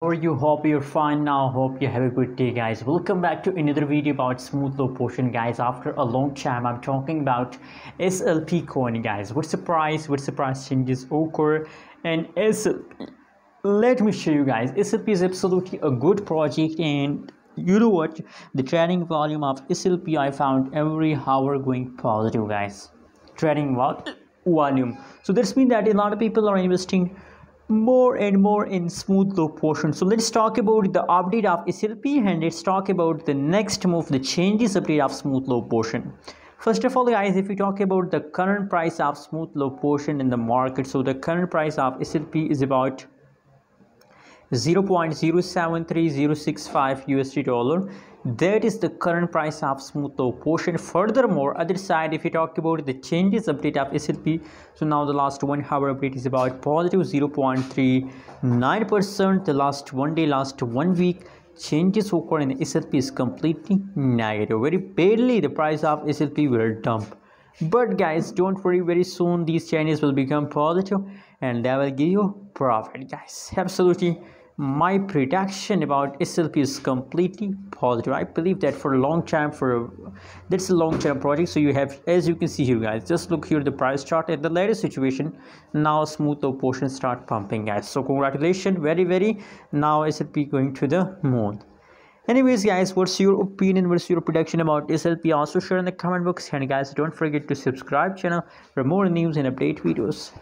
Or you hope you're fine now. Hope you have a good day, guys. Welcome back to another video about smooth low portion, guys. After a long time I'm talking about SLP coin, guys. What's the price changes occur and SLP. Let me show you, guys. SLP is absolutely a good project, and you know what, the trading volume of SLP I found every hour going positive, guys. Trading volume, so that's mean that a lot of people are investing more and more in smooth low portion. So let's talk about the update of SLP, and let's talk about the next move, the changes update of smooth low portion. First of all, guys, if we talk about the current price of smooth low portion in the market, so the current price of SLP is about 0.073065 USD dollar. That is the current price of smooth low portion. Furthermore, other side, if you talk about the changes update of SLP, so now the last 1 hour update is about positive 0.39%. the last 1 day, last 1 week, changes occur in SLP is completely negative. Very badly the price of SLP will dump. But guys, don't worry, very soon these changes will become positive and they will give you profit, guys. Absolutely, my prediction about SLP is completely positive. I believe that for a long time, that's a long-term project. So you have, as you can see here, guys, just look here the price chart at the latest situation. Now smooth low portion start pumping, guys. So congratulations, very now SLP going to the moon. Anyways, guys, what's your opinion, what's your prediction about SLP? Also share in the comment box, and guys, don't forget to subscribe channel for more news and update videos.